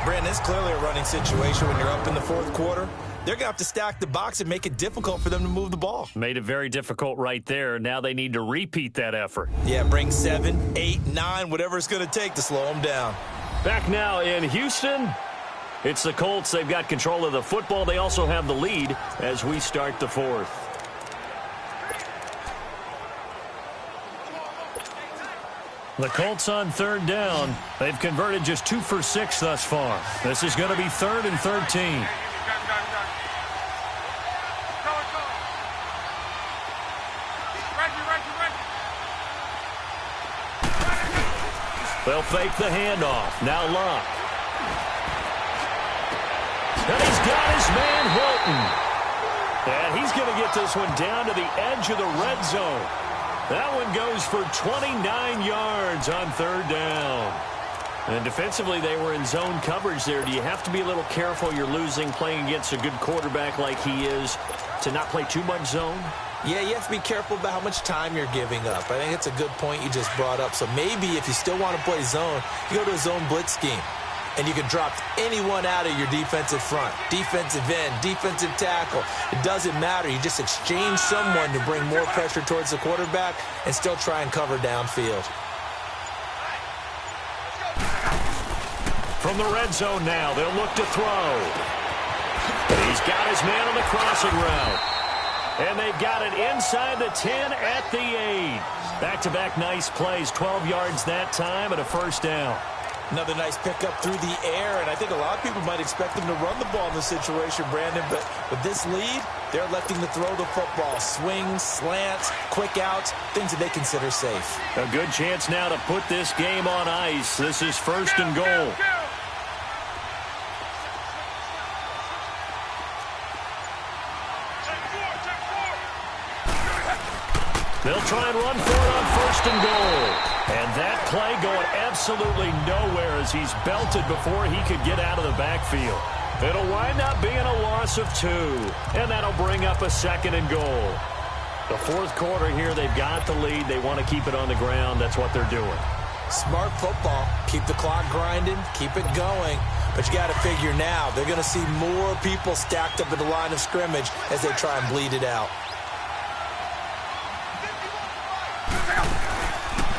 Brandon, it's clearly a running situation when you're up in the 4th quarter. They're going to have to stack the box and make it difficult for them to move the ball. Made it very difficult right there. Now they need to repeat that effort. Yeah, bring 7, 8, 9, whatever it's going to take to slow them down. Back now in Houston. It's the Colts. They've got control of the football. They also have the lead as we start the 4th. The Colts on 3rd down. They've converted just 2 for 6 thus far. This is going to be 3rd and 13. They'll fake the handoff. Now Luck. And he's got his man Hilton. And he's going to get this one down to the edge of the red zone. That one goes for 29 yards on 3rd down. And defensively, they were in zone coverage there. Do you have to be a little careful? You're losing playing against a good quarterback like he is to not play too much zone? Yeah, you have to be careful about how much time you're giving up. I think it's a good point you just brought up. So maybe if you still want to play zone, you go to a zone blitz scheme. And you can drop anyone out of your defensive front, defensive end, defensive tackle. It doesn't matter. You just exchange someone to bring more pressure towards the quarterback and still try and cover downfield. From the red zone now, they'll look to throw. He's got his man on the crossing route. And they've got it inside the 10 at the 8. Back-to-back nice plays, 12 yards that time and a first down. Another nice pickup through the air, and I think a lot of people might expect them to run the ball in this situation, Brandon, but with this lead, they're electing to throw the football. Swings, slants, quick outs, things that they consider safe. A good chance now to put this game on ice. This is first and goal. They'll try and run for it on first and goal. And that play going absolutely nowhere as he's belted before he could get out of the backfield. It'll wind up being a loss of 2. And that'll bring up a second and goal. The fourth quarter here, they've got the lead. They want to keep it on the ground. That's what they're doing. Smart football. Keep the clock grinding. Keep it going. But you got to figure now, they're going to see more people stacked up at the line of scrimmage as they try and bleed it out.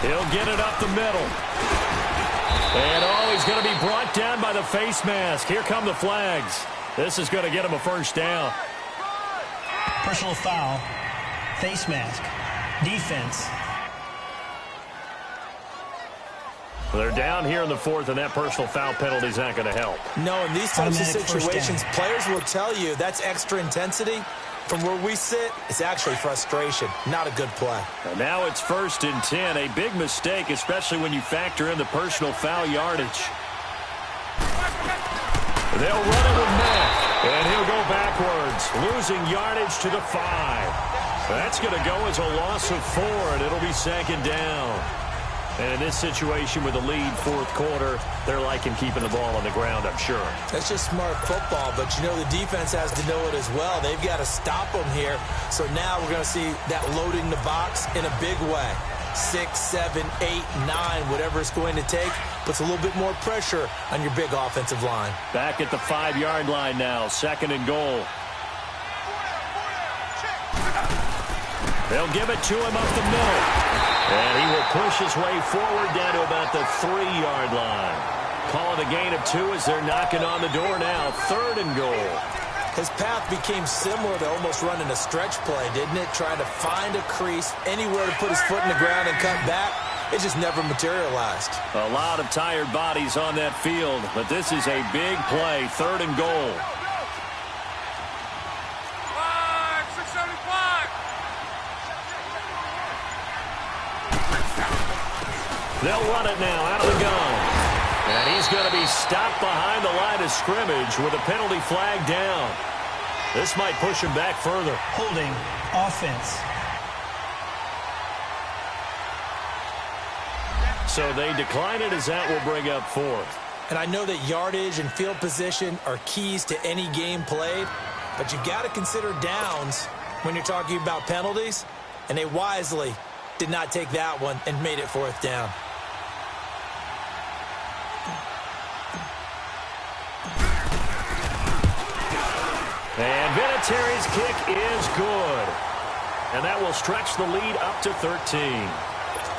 He'll get it up the middle. And, he's going to be brought down by the face mask. Here come the flags. This is going to get him a first down. Personal foul. Face mask. Defense. They're down here in the fourth, and that personal foul penalty is not going to help. No, in these types of situations, players will tell you that's extra intensity. From where we sit, it's actually frustration. Not a good play. And now it's first and 10. A big mistake, especially when you factor in the personal foul yardage. They'll run it with Mack. And he'll go backwards, losing yardage to the 5. That's going to go as a loss of 4, and it'll be second down. And in this situation with the lead fourth quarter, they're liking keeping the ball on the ground, I'm sure. That's just smart football, but you know the defense has to know it as well. They've got to stop them here. So now we're going to see that loading the box in a big way. 6, 7, 8, 9, whatever it's going to take, puts a little bit more pressure on your big offensive line. Back at the 5-yard line now, second and goal. They'll give it to him up the middle. And he will push his way forward down to about the 3-yard line. Calling a gain of 2 as they're knocking on the door now. Third and goal. His path became similar to almost running a stretch play, didn't it? Trying to find a crease, anywhere to put his foot in the ground and cut back. It just never materialized. A lot of tired bodies on that field, but this is a big play. Third and goal. They'll run it now out of the gun. And he's going to be stopped behind the line of scrimmage with a penalty flag down. This might push him back further. Holding offense. So they decline it as that will bring up fourth. And I know that yardage and field position are keys to any game played, but you've got to consider downs when you're talking about penalties, and they wisely did not take that one and made it fourth down. And Vinatieri's kick is good. And that will stretch the lead up to 13.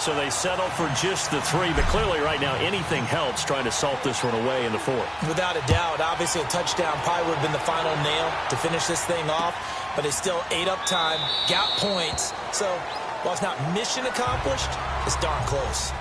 So they settle for just the 3. But clearly right now anything helps trying to salt this one away in the fourth. Without a doubt. Obviously a touchdown probably would have been the final nail to finish this thing off. But they still ate up time, got points. So while it's not mission accomplished, it's darn close.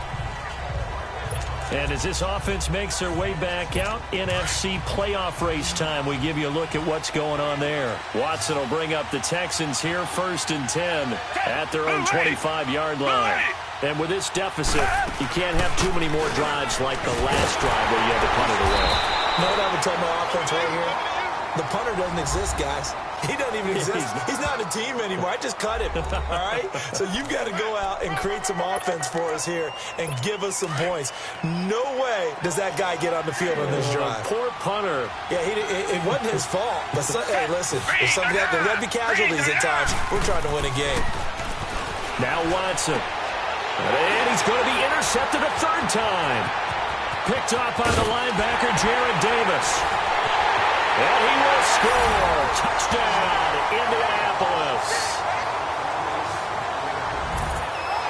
And as this offense makes their way back out, NFC playoff race time, we give you a look at what's going on there. Watson will bring up the Texans here, first and 10 at their own 25-yard line. And with this deficit, you can't have too many more drives like the last drive where you had to punt it away. You know what I would tell my offense right here? The punter doesn't exist, guys. He doesn't even exist. He's not a team anymore. I just cut him, all right? So you've got to go out and create some offense for us here and give us some points. No way does that guy get on the field on this drive. Poor punter. Yeah, it wasn't his fault. But hey, listen, there's got to be casualties at times. We're trying to win a game. Now Watson. And he's going to be intercepted a third time. Picked off by the linebacker, Jared Davis. And he will score. Touchdown, Indianapolis.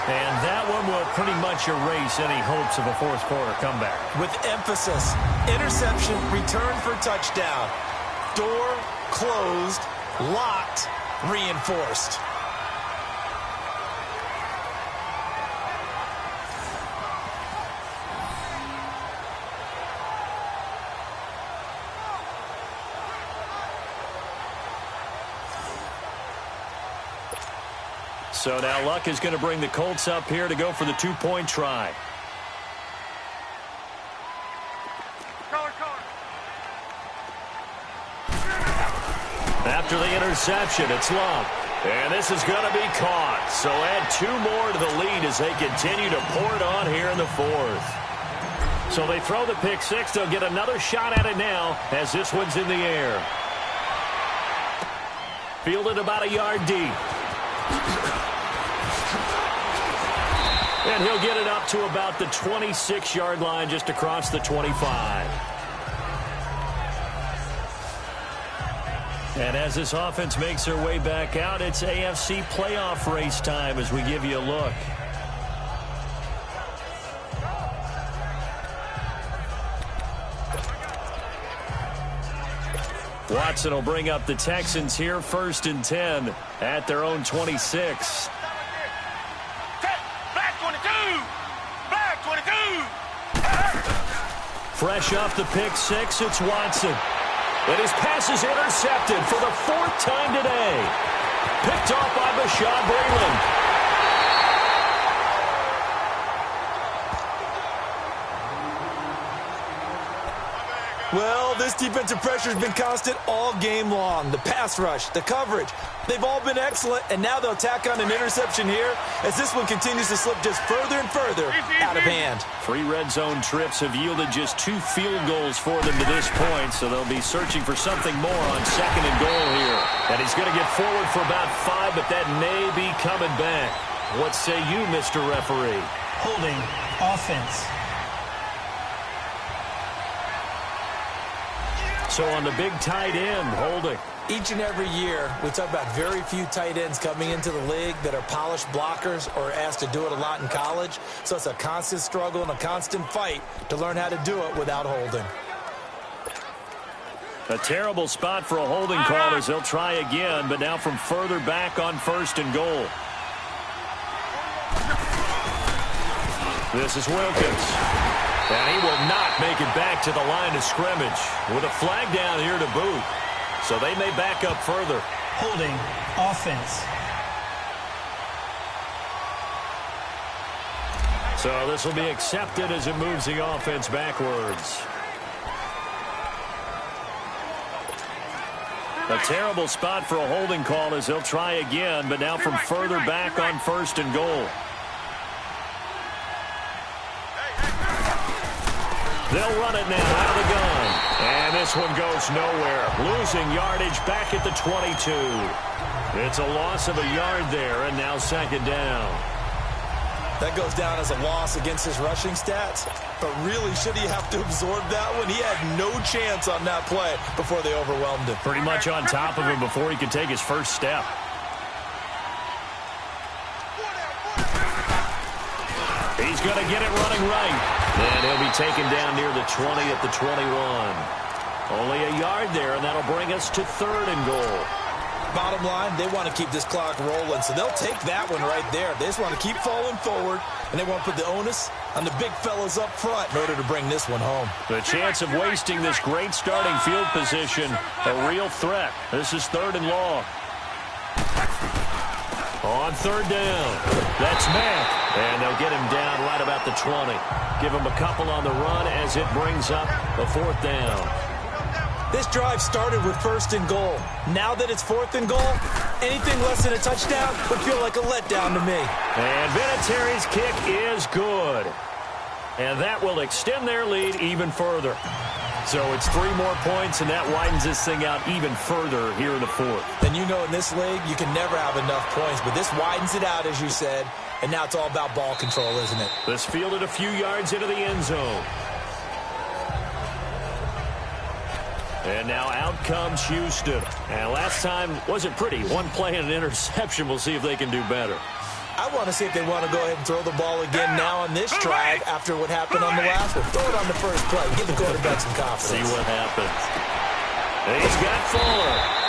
And that one will pretty much erase any hopes of a fourth quarter comeback. With emphasis, interception, return for touchdown. Door closed, locked, reinforced. So now Luck is going to bring the Colts up here to go for the two-point try. After the interception, it's Luck. And this is going to be caught. So add 2 more to the lead as they continue to pour it on here in the fourth. So they throw the pick six. They'll get another shot at it now as this one's in the air. Fielded about a yard deep. And he'll get it up to about the 26-yard line, just across the 25. And as this offense makes their way back out, it's AFC playoff race time as we give you a look. Watson will bring up the Texans here, 1st and 10 at their own 26. Fresh off the pick six, it's Watson. And his pass is intercepted for the 4th time today. Picked off by Bashaud Breeland. Well, this defensive pressure has been constant all game long. The pass rush, the coverage, they've all been excellent, and now they'll tack on an interception here as this one continues to slip just further and further out of hand. 3 red zone trips have yielded just 2 field goals for them to this point, so they'll be searching for something more on 2nd and goal here. And he's going to get forward for about 5, but that may be coming back. What say you, Mr. Referee? Holding offense. So on the big tight end, holding. Each and every year, we talk about very few tight ends coming into the league that are polished blockers or asked to do it a lot in college. So it's a constant struggle and a constant fight to learn how to do it without holding. A terrible spot for a holding call as they'll try again, but now from further back on 1st and goal. This is Wilkins. And he will not make it back to the line of scrimmage with a flag down here to boot. So they may back up further. Holding offense. So this will be accepted as it moves the offense backwards. A terrible spot for a holding call as they'll try again, but now from further back on 1st and goal. They'll run it now out of the gun. And this one goes nowhere. Losing yardage back at the 22. It's a loss of a yard there, and now 2nd down. That goes down as a loss against his rushing stats. But really, should he have to absorb that one? He had no chance on that play before they overwhelmed him. Pretty much on top of him before he could take his first step. He's going to get it running right. And he'll be taken down near the 20 at the 21. Only a yard there, and that'll bring us to 3rd and goal. Bottom line, they want to keep this clock rolling, so they'll take that one right there. They just want to keep falling forward, and they want to put the onus on the big fellas up front in order to bring this one home. The chance of wasting this great starting field position, a real threat. This is 3rd and long. On 3rd down, that's Mack. And they'll get him down right about the 20. Give him a couple on the run as it brings up a 4th down. This drive started with 1st and goal. Now that it's 4th and goal, anything less than a touchdown would feel like a letdown to me. And Vinatieri's kick is good. And that will extend their lead even further. So it's 3 more points, and that widens this thing out even further here in the 4th. And you know in this league, you can never have enough points, but this widens it out, as you said, and now it's all about ball control, isn't it? This fielded a few yards into the end zone. And now out comes Houston. And last time wasn't pretty. 1 play and an interception. We'll see if they can do better. I want to see if they want to go ahead and throw the ball again now on this drive after what happened on the last one. Throw it on the first play. Give the quarterback some confidence. See what happens. He's got Fuller.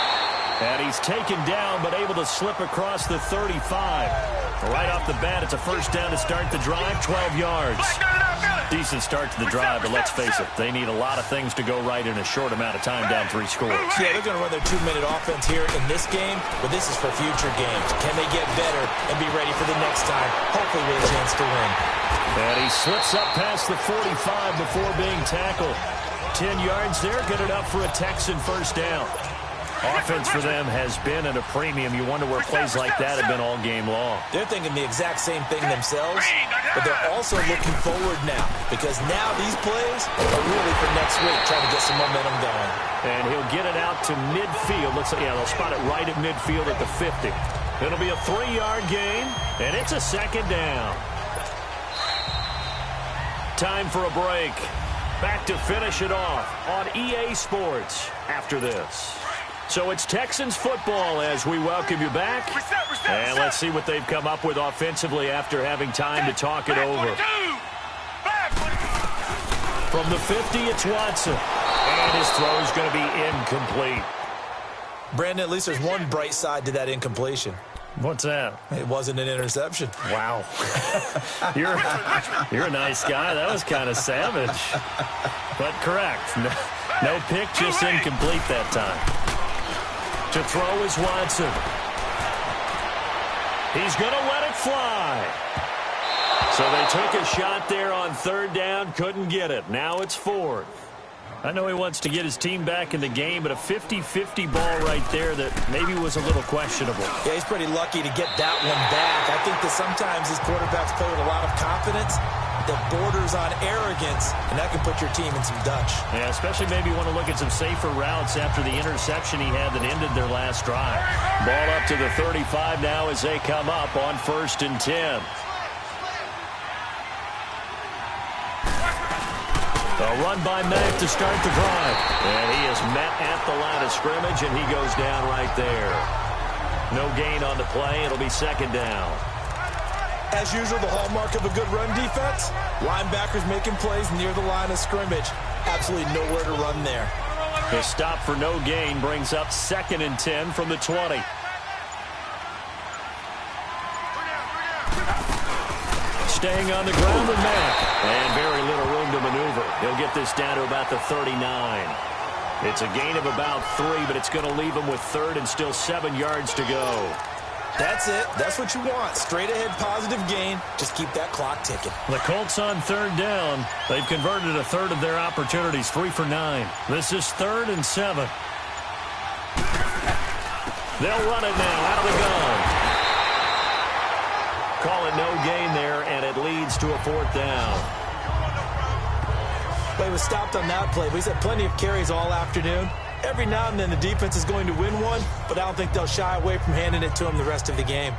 And he's taken down, but able to slip across the 35. Right off the bat, it's a first down to start the drive, 12 yards. Decent start to the drive, but let's face it, they need a lot of things to go right in a short amount of time, down 3 scores. Yeah, they're going to run their 2-minute offense here in this game, but this is for future games. Can they get better and be ready for the next time, hopefully with a chance to win? And he slips up past the 45 before being tackled. 10 yards there, good enough for a Texan first down. Offense for them has been at a premium. You wonder where plays like that have been all game long. They're thinking the exact same thing themselves, but they're also looking forward now because now these plays are really for next week, trying to get some momentum going. And he'll get it out to midfield. Looks like, yeah, they'll spot it right at midfield at the 50. It'll be a 3-yard gain, and it's a second down. Time for a break. Back to finish it off on EA Sports after this. So it's Texans football as we welcome you back. And let's see what they've come up with offensively after having time to talk it over. From the 50, it's Watson. And his throw is going to be incomplete. Brandon, at least there's one bright side to that incompletion. What's that? It wasn't an interception. Wow. You're a nice guy. That was kind of savage. But correct. No pick, just incomplete that time. To throw is Watson. He's going to let it fly. So they took a shot there on third down, couldn't get it. Now it's fourth. I know he wants to get his team back in the game, but a 50-50 ball right there that maybe was a little questionable. Yeah, he's pretty lucky to get that one back. I think that sometimes these quarterbacks play with a lot of confidence that borders on arrogance, and that can put your team in some Dutch. Yeah, especially maybe want to look at some safer routes after the interception he had that ended their last drive. Ball up to the 35 now as they come up on 1st and 10. A run by Mack to start the drive. And he is met at the line of scrimmage, and he goes down right there. No gain on the play. It'll be second down. As usual, the hallmark of a good run defense, linebackers making plays near the line of scrimmage. Absolutely nowhere to run there. The stop for no gain brings up 2nd and 10 from the 20. Staying on the ground with Mack. And very little room to maneuver. He'll get this down to about the 39. It's a gain of about 3, but it's going to leave him with 3rd and still 7 yards to go. That's it. That's what you want. Straight ahead positive gain. Just keep that clock ticking. The Colts on 3rd down. They've converted a 1/3 of their opportunities, 3 for 9. This is 3rd and 7. They'll run it now out of the gun. Call it no gain there, and it leads to a 4th down. Play was stopped on that play, but he's had plenty of carries all afternoon. Every now and then the defense is going to win one, but I don't think they'll shy away from handing it to him the rest of the game.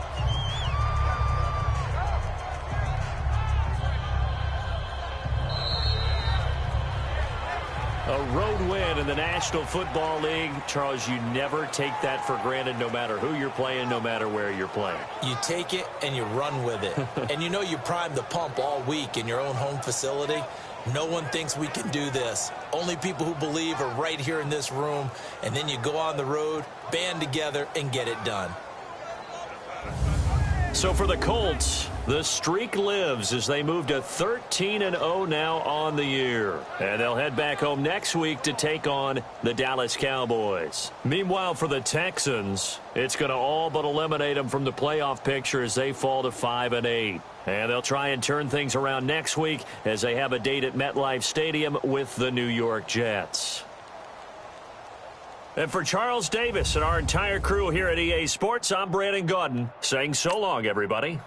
A road win in the National Football League. Charles, you never take that for granted no matter who you're playing, no matter where you're playing. You take it and you run with it. And you know you primed the pump all week in your own home facility. No one thinks we can do this. Only people who believe are right here in this room. And then you go on the road, band together, and get it done. So for the Colts, the streak lives as they move to 13-0 now on the year. And they'll head back home next week to take on the Dallas Cowboys. Meanwhile, for the Texans, it's going to all but eliminate them from the playoff picture as they fall to 5-8. And they'll try and turn things around next week as they have a date at MetLife Stadium with the New York Jets. And for Charles Davis and our entire crew here at EA Sports, I'm Brandon Gaudin saying so long, everybody.